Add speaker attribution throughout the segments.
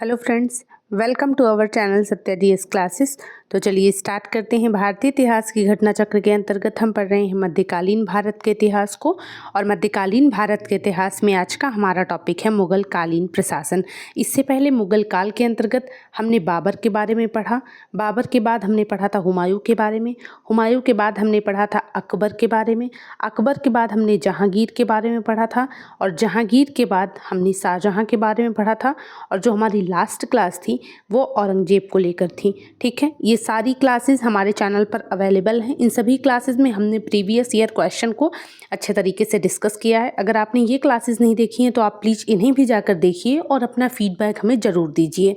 Speaker 1: Hello friends, welcome to our channel Satya DS classes. तो चलिए start करते हैं। भारतीय इतिहास की घटना चक्र के अंतर्गत हम पढ़ रहे हैं मध्यकालीन भारत के इतिहास को, और मध्यकालीन भारत के इतिहास में आज का हमारा टॉपिक है मुगल कालीन प्रशासन। इससे पहले मुगल काल के अंतर्गत हमने बाबर के बारे में पढ़ा, बाबर के बाद हमने पढ़ा था हुमायूं के बारे में, हुमायूं के बाद हमने पढ़ा था अकबर के बारे में, अकबर के बाद हमने जहांगीर के बारे में पढ़ा था, और जहांगीर के बाद हमने शाहजहां के बारे में पढ़ा था, और जो हमारी लास्ट क्लास थी वो औरंगजेब को लेकर थी। ठीक है, ये सारी क्लासेस हमारे चैनल पर अवेलेबल हैं। इन सभी क्लासेस में हमने प्रीवियस ईयर क्वेश्चन को अच्छे तरीके से डिस्कस किया है। अगर आपने ये क्लासेस नहीं देखी हैं तो आप प्लीज़ इन्हें भी जाकर देखिए और अपना फीडबैक हमें ज़रूर दीजिए।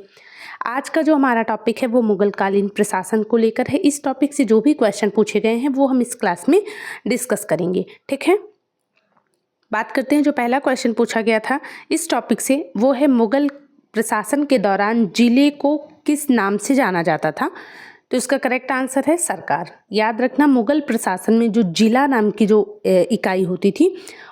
Speaker 1: आज का जो हमारा टॉपिक है वो मुगलकालीन प्रशासन को लेकर है। इस टॉपिक से जो भी क्वेश्चन पूछे गए हैं वो हम इस क्लास में डिस्कस करेंगे। ठीक है, बात करते हैं जो पहला क्वेश्चन पूछा गया था इस टॉपिक से, वो है मुगल प्रशासन के दौरान जिले को किस नाम से जाना जाता था। तो इसका करेक्ट आंसर है सरकार। याद रखना, मुगल प्रशासन में जो जिला नाम की जो इकाई होती थी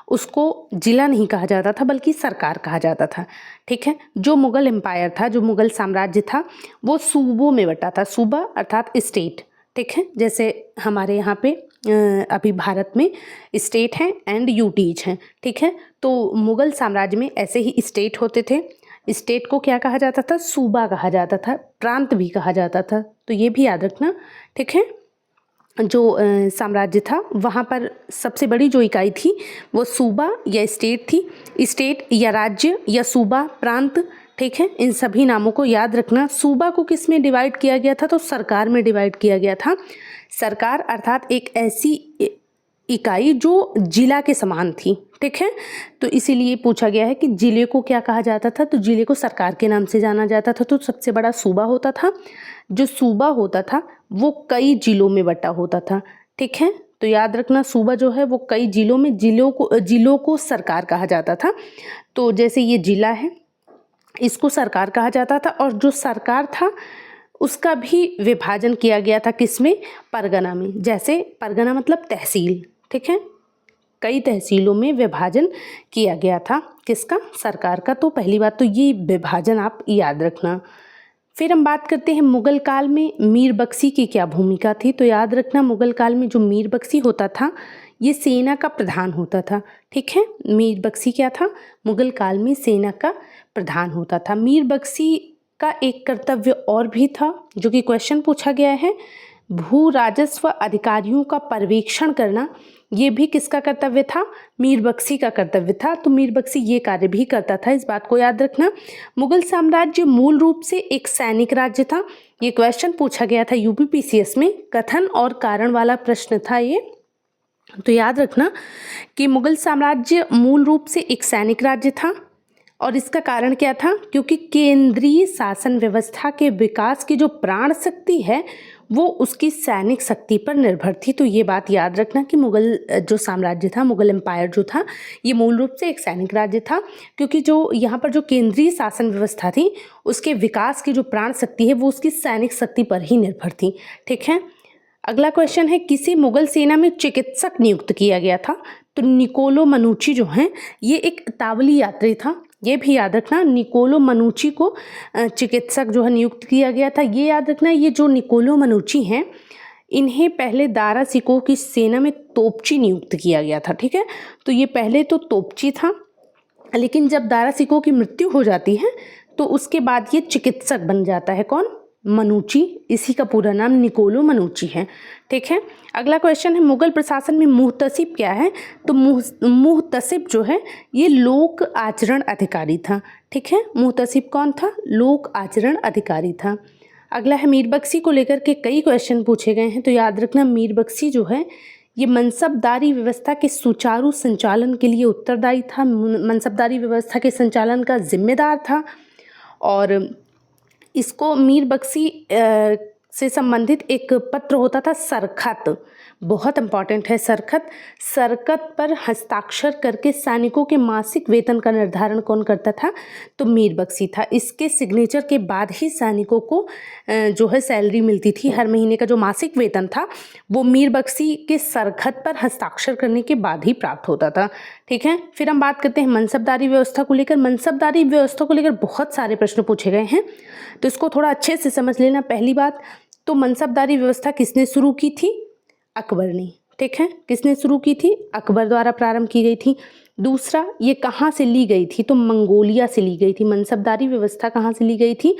Speaker 1: उसको जिला नहीं कहा जाता था बल्कि सरकार कहा जाता था। ठीक है, जो मुगल एम्पायर था, जो मुगल साम्राज्य था, वो सूबों में बटा था। सूबा अर्थात स्टेट। ठीक है, जैसे हमारे यहाँ पे अभी भारत में स्टेट हैं एंड यूटीज हैं। ठीक है, तो मुगल साम्राज्य में ऐसे ही स्टेट होते थे। स्टेट को क्या कहा जाता था? सूबा कहा जाता था, प्रांत भी कहा जाता था। तो ये भी याद रखना। ठीक है, जो साम्राज्य था वहाँ पर सबसे बड़ी जो इकाई थी वो सूबा या स्टेट थी। स्टेट या राज्य या सूबा, प्रांत। ठीक है, इन सभी नामों को याद रखना। सूबा को किस में डिवाइड किया गया था? तो सरकार में डिवाइड किया गया था। सरकार अर्थात एक ऐसी इकाई जो जिला के समान थी। ठीक है, तो इसीलिए पूछा गया है कि जिले को क्या कहा जाता था। तो जिले को सरकार के नाम से जाना जाता था। तो सबसे बड़ा सूबा होता था। जो सूबा होता था वो कई जिलों में बटा होता था। ठीक है, तो याद रखना, सूबा जो है वो कई जिलों में, जिलों को सरकार कहा जाता था। तो जैसे ये जिला है इसको सरकार कहा जाता था, और जो सरकार था उसका भी विभाजन किया गया था किसमें? परगना में। जैसे परगना मतलब तहसील। ठीक है, कई तहसीलों में विभाजन किया गया था। किसका? सरकार का। तो पहली बात तो ये विभाजन आप याद रखना। फिर हम बात करते हैं मुगल काल में मीर बख्शी की क्या भूमिका थी। तो याद रखना, मुगल काल में जो मीर बख्शी होता था ये सेना का प्रधान होता था। ठीक है, मीर बख्शी क्या था? मुगल काल में सेना का प्रधान होता था। मीर बख्शी का एक कर्तव्य और भी था जो कि क्वेश्चन पूछा गया है, भू राजस्व अधिकारियों का पर्यवेक्षण करना। ये भी किसका कर्तव्य था? मीर बख्शी का कर्तव्य था। तो मीर बख्शी ये कार्य भी करता था, इस बात को याद रखना। मुगल साम्राज्य मूल रूप से एक सैनिक राज्य था। ये क्वेश्चन पूछा गया था यूपीपीसीएस में, कथन और कारण वाला प्रश्न था ये। तो याद रखना कि मुगल साम्राज्य मूल रूप से एक सैनिक राज्य था, और इसका कारण क्या था? क्योंकि केंद्रीय शासन व्यवस्था के विकास की जो प्राण शक्ति है वो उसकी सैनिक शक्ति पर निर्भर थी। तो ये बात याद रखना कि मुगल जो साम्राज्य था, मुगल एम्पायर जो था, ये मूल रूप से एक सैनिक राज्य था, क्योंकि जो यहाँ पर जो केंद्रीय शासन व्यवस्था थी उसके विकास की जो प्राण शक्ति है वो उसकी सैनिक शक्ति पर ही निर्भर थी। ठीक है, अगला क्वेश्चन है, किसी मुगल सेना में चिकित्सक नियुक्त किया गया था। तो निकोलो मनुची जो हैं ये एक इतालवी यात्री था। ये भी याद रखना, निकोलो मनुची को चिकित्सक जो है नियुक्त किया गया था। ये याद रखना, ये जो निकोलो मनुची हैं इन्हें पहले दारा सिकोह की सेना में तोपची नियुक्त किया गया था। ठीक है, तो ये पहले तो तोपची था, लेकिन जब दारा सिकोह की मृत्यु हो जाती है तो उसके बाद ये चिकित्सक बन जाता है। कौन? मनुची। इसी का पूरा नाम निकोलो मनुची है। ठीक है, अगला क्वेश्चन है, मुगल प्रशासन में मुहतसिब क्या है। तो मुहतसिब जो है ये लोक आचरण अधिकारी था। ठीक है, मुहतसिब कौन था? लोक आचरण अधिकारी था। अगला है, मीर बख्शी को लेकर के कई क्वेश्चन पूछे गए हैं। तो याद रखना, मीर बख्शी जो है ये मनसबदारी व्यवस्था के सुचारू संचालन के लिए उत्तरदायी था, मनसबदारी व्यवस्था के संचालन का जिम्मेदार था। और इसको मीर बख्शी से संबंधित एक पत्र होता था सरखत, बहुत इंपॉर्टेंट है। सरकत, सरकत पर हस्ताक्षर करके सैनिकों के मासिक वेतन का निर्धारण कौन करता था? तो मीर बख्शी था। इसके सिग्नेचर के बाद ही सैनिकों को जो है सैलरी मिलती थी। हर महीने का जो मासिक वेतन था वो मीर बख्शी के सरकत पर हस्ताक्षर करने के बाद ही प्राप्त होता था। ठीक है, फिर हम बात करते हैं मनसबदारी व्यवस्था को लेकर। मनसबदारी व्यवस्था को लेकर बहुत सारे प्रश्न पूछे गए हैं, तो इसको थोड़ा अच्छे से समझ लेना। पहली बात तो मनसबदारी व्यवस्था किसने शुरू की थी? अकबर ने। ठीक है, किसने शुरू की थी? अकबर द्वारा प्रारंभ की गई थी। दूसरा, ये कहाँ से ली गई थी? तो मंगोलिया से ली गई थी। मनसबदारी व्यवस्था कहाँ से ली गई थी?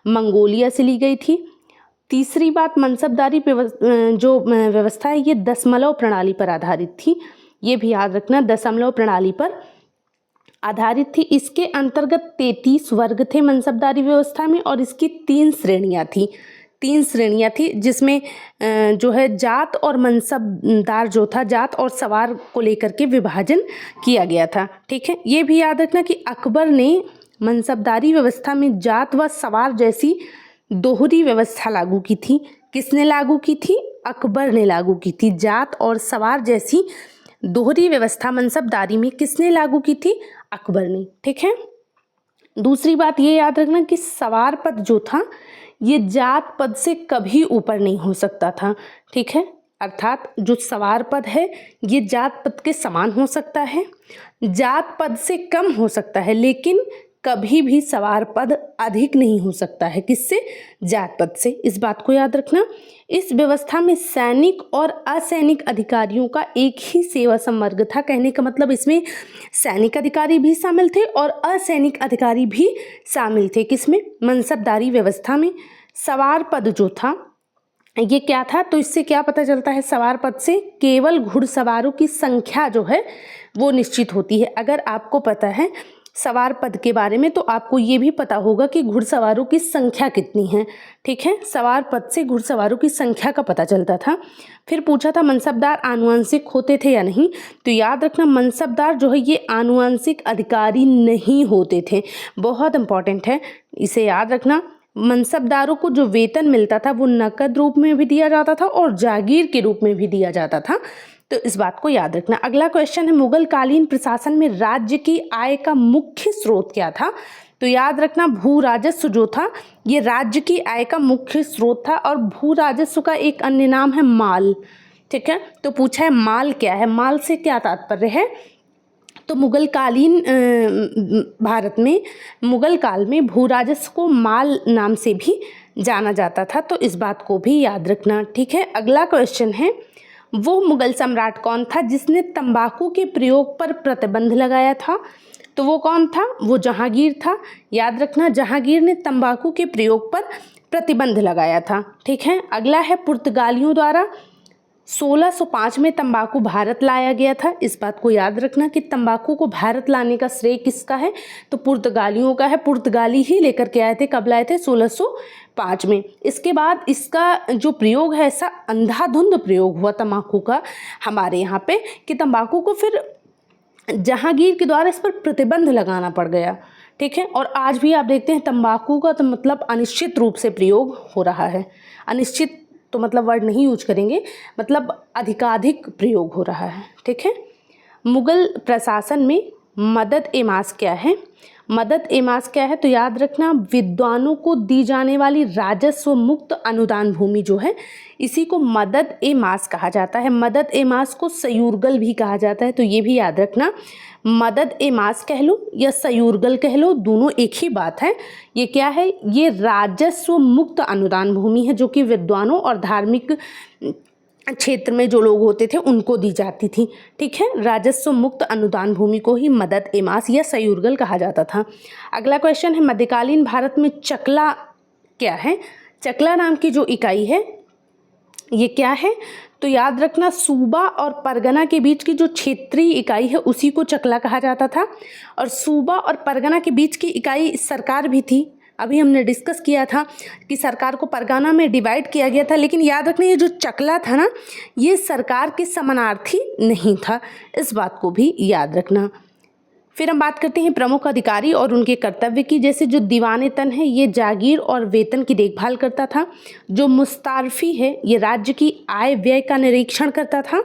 Speaker 1: मंगोलिया से ली गई थी। तीसरी बात, मनसबदारी जो व्यवस्था है ये दशमलव प्रणाली पर आधारित थी। ये भी याद रखना, दशमलव प्रणाली पर आधारित थी। इसके अंतर्गत 33 वर्ग थे मनसबदारी व्यवस्था में, और इसकी 3 श्रेणियाँ थी, जिसमें जो है जात और मनसबदार जो था, जात और सवार को लेकर के विभाजन किया गया था। ठीक है, ये भी याद रखना कि अकबर ने मनसबदारी व्यवस्था में जात व सवार जैसी दोहरी व्यवस्था लागू की थी। किसने लागू की थी? अकबर ने लागू की थी। जात और सवार जैसी दोहरी व्यवस्था मनसबदारी में किसने लागू की थी? अकबर ने। ठीक है, दूसरी बात ये याद रखना कि सवार पद जो था ये जात पद से कभी ऊपर नहीं हो सकता था। ठीक है, अर्थात जो सवार पद है ये जात पद के समान हो सकता है, जात पद से कम हो सकता है, लेकिन कभी भी सवार पद अधिक नहीं हो सकता है। किससे? जात पद से। इस बात को याद रखना। इस व्यवस्था में सैनिक और असैनिक अधिकारियों का एक ही सेवा संवर्ग था। कहने का मतलब इसमें सैनिक अधिकारी भी शामिल थे और असैनिक अधिकारी भी शामिल थे। किसमें? मनसबदारी व्यवस्था में। सवार पद जो था ये क्या था? तो इससे क्या पता चलता है? सवार पद से केवल घुड़सवारों की संख्या जो है वो निश्चित होती है। अगर आपको पता है सवार पद के बारे में तो आपको ये भी पता होगा कि घुड़सवारों की संख्या कितनी है। ठीक है, सवार पद से घुड़सवारों की संख्या का पता चलता था। फिर पूछा था मनसबदार आनुवंशिक होते थे या नहीं? तो याद रखना मनसबदार जो है ये आनुवंशिक अधिकारी नहीं होते थे। बहुत इंपॉर्टेंट है, इसे याद रखना। मनसबदारों को जो वेतन मिलता था वो नकद रूप में भी दिया जाता था और जागीर के रूप में भी दिया जाता था। तो इस बात को याद रखना। अगला क्वेश्चन है, मुगल कालीन प्रशासन में राज्य की आय का मुख्य स्रोत क्या था? तो याद रखना भू राजस्व जो था ये राज्य की आय का मुख्य स्रोत था, और भू राजस्व का एक अन्य नाम है माल। ठीक है, तो पूछा है माल क्या है? माल से क्या तात्पर्य है? तो मुगल कालीन भारत में मुगल काल में भू राजस्व को माल नाम से भी जाना जाता था। तो इस बात को भी याद रखना। ठीक है, अगला क्वेश्चन है, वो मुगल सम्राट कौन था जिसने तंबाकू के प्रयोग पर प्रतिबंध लगाया था? तो वो कौन था? वो जहांगीर था। याद रखना, जहांगीर ने तंबाकू के प्रयोग पर प्रतिबंध लगाया था। ठीक है, अगला है, पुर्तगालियों द्वारा 1605 में तंबाकू भारत लाया गया था। इस बात को याद रखना कि तंबाकू को भारत लाने का श्रेय किसका है? तो पुर्तगालियों का है। पुर्तगाली ही लेकर के आए थे। कब लाए थे? 1605 में। इसके बाद इसका जो प्रयोग है ऐसा अंधाधुंध प्रयोग हुआ तंबाकू का हमारे यहाँ पे कि तंबाकू को फिर जहांगीर के द्वारा इस पर प्रतिबंध लगाना पड़ गया। ठीक है, और आज भी आप देखते हैं तंबाकू का तो मतलब अनिश्चित रूप से प्रयोग हो रहा है। अनिश्चित तो मतलब वर्ड नहीं यूज करेंगे, मतलब अधिकाधिक प्रयोग हो रहा है। ठीक है, मुगल प्रशासन में मदद ए मास क्या है? मदद ए मास क्या है? तो याद रखना विद्वानों को दी जाने वाली राजस्व मुक्त अनुदान भूमि जो है इसी को मदद ए मास कहा जाता है। मदद ए मास को सयूरगल भी कहा जाता है, तो ये भी याद रखना। मदद ए मास कह लो या सयूरगल कह लो, दोनों एक ही बात है। ये क्या है? ये राजस्व मुक्त अनुदान भूमि है जो कि विद्वानों और धार्मिक क्षेत्र में जो लोग होते थे उनको दी जाती थी। ठीक है, राजस्व मुक्त अनुदान भूमि को ही मदद ए मास या सयूरगल कहा जाता था। अगला क्वेश्चन है, मध्यकालीन भारत में चकला क्या है? चकला नाम की जो इकाई है ये क्या है? तो याद रखना सूबा और परगना के बीच की जो क्षेत्रीय इकाई है उसी को चकला कहा जाता था, और सूबा और परगना के बीच की इकाई सरकार भी थी। अभी हमने डिस्कस किया था कि सरकार को परगना में डिवाइड किया गया था, लेकिन याद रखना ये जो चकला था ना ये सरकार के समानार्थी नहीं था। इस बात को भी याद रखना। फिर हम बात करते हैं प्रमुख अधिकारी और उनके कर्तव्य की। जैसे जो दीवाने तन है ये जागीर और वेतन की देखभाल करता था। जो मुस्तारफी है ये राज्य की आय व्यय का निरीक्षण करता था।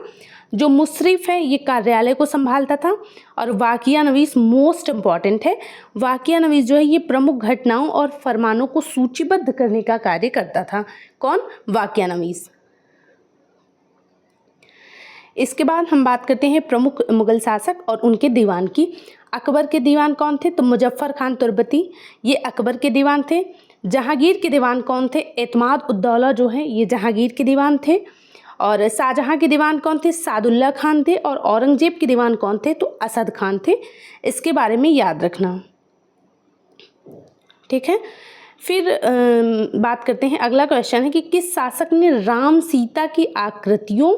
Speaker 1: जो मुसरिफ है ये कार्यालय को संभालता था। और वाकिया नवीस मोस्ट इम्पॉर्टेंट है। वाकिया नवीस जो है ये प्रमुख घटनाओं और फरमानों को सूचीबद्ध करने का कार्य करता था। कौन? वाकिया नवीस। इसके बाद हम बात करते हैं प्रमुख मुगल शासक और उनके दीवान की। अकबर के दीवान कौन थे? तो मुजफ्फर खान तुर्बती ये अकबर के दीवान थे। जहांगीर के दीवान कौन थे? एतमाद उद्दौला जो है ये जहांगीर के दीवान थे। और शाहजहां के दीवान कौन थे? सादुल्ला खान थे। और औरंगजेब के दीवान कौन थे? तो असद खान थे। इसके बारे में याद रखना, ठीक है। फिर बात करते हैं, अगला क्वेश्चन है कि किस शासक ने राम सीता की आकृतियों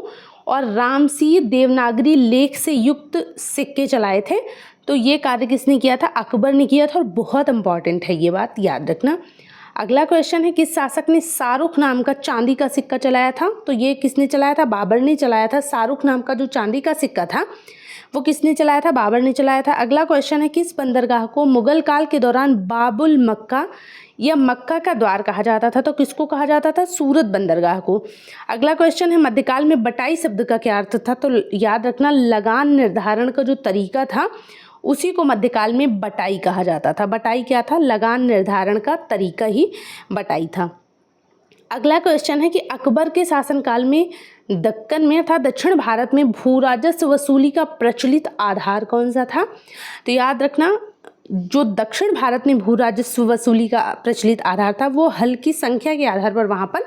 Speaker 1: और रामसी देवनागरी लेख से युक्त सिक्के चलाए थे? तो ये कार्य किसने किया था? अकबर ने किया था। और बहुत इंपॉर्टेंट है ये बात, याद रखना। अगला क्वेश्चन है किस शासक ने शाहरुख नाम का चांदी का सिक्का चलाया था? तो ये किसने चलाया था? बाबर ने चलाया था। शाहरुख नाम का जो चांदी का सिक्का था वो किसने चलाया था? बाबर ने चलाया था। अगला क्वेश्चन है किस बंदरगाह को मुगल काल के दौरान बाबुल मक्का या मक्का का द्वार कहा जाता था? तो किसको कहा जाता था? सूरत बंदरगाह को। अगला क्वेश्चन है मध्यकाल में बटाई शब्द का क्या अर्थ था? तो याद रखना, लगान निर्धारण का जो तरीका था उसी को मध्यकाल में बटाई कहा जाता था। बटाई क्या था? लगान निर्धारण का तरीका ही बटाई था। अगला क्वेश्चन है कि अकबर के शासनकाल में दक्कन में था दक्षिण भारत में भू राजस्व वसूली का प्रचलित आधार कौन सा था? तो याद रखना, जो दक्षिण भारत में भू राजस्व वसूली का प्रचलित आधार था वो हल की संख्या के आधार पर वहाँ पर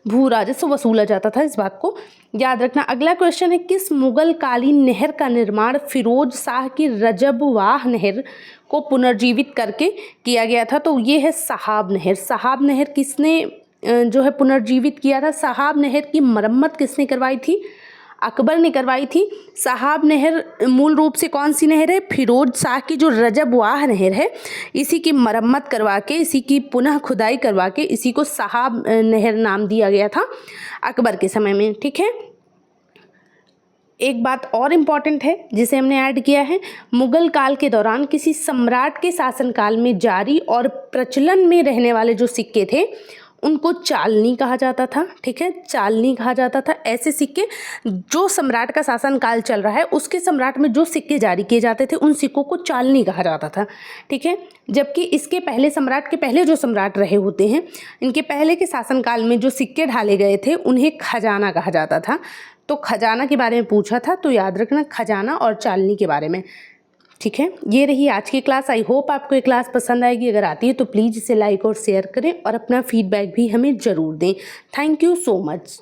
Speaker 1: भू राजस्व वसूला जाता था। इस बात को याद रखना। अगला क्वेश्चन है किस मुगल कालीन नहर का निर्माण फिरोज शाह की रजबवाह नहर को पुनर्जीवित करके किया गया था? तो ये है सहाब नहर। सहाब नहर किसने जो है पुनर्जीवित किया था? सहाब नहर की मरम्मत किसने करवाई थी? अकबर ने करवाई थी। सहाब नहर मूल रूप से कौन सी नहर है? फिरोज शाह की जो रजबवाह नहर है इसी की मरम्मत करवा के, इसी की पुनः खुदाई करवा के इसी को सहाब नहर नाम दिया गया था अकबर के समय में, ठीक है। एक बात और इम्पॉर्टेंट है जिसे हमने ऐड किया है, मुगल काल के दौरान किसी सम्राट के शासनकाल में जारी और प्रचलन में रहने वाले जो सिक्के थे उनको चालनी कहा जाता था, ठीक है। चालनी कहा जाता था ऐसे सिक्के जो सम्राट का शासनकाल चल रहा है उसके सम्राट में जो सिक्के जारी किए जाते थे उन सिक्कों को चालनी कहा जाता था, ठीक है। जबकि इसके पहले सम्राट के पहले जो सम्राट रहे होते हैं इनके पहले के शासनकाल में जो सिक्के ढाले गए थे उन्हें खजाना कहा जाता था। तो खजाना के बारे में पूछा था तो याद रखना खजाना और चालनी के बारे में, ठीक है। ये रही आज की क्लास। आई होप आपको ये क्लास पसंद आएगी। अगर आती है तो प्लीज़ इसे लाइक और शेयर करें और अपना फीडबैक भी हमें ज़रूर दें। Thank you so much.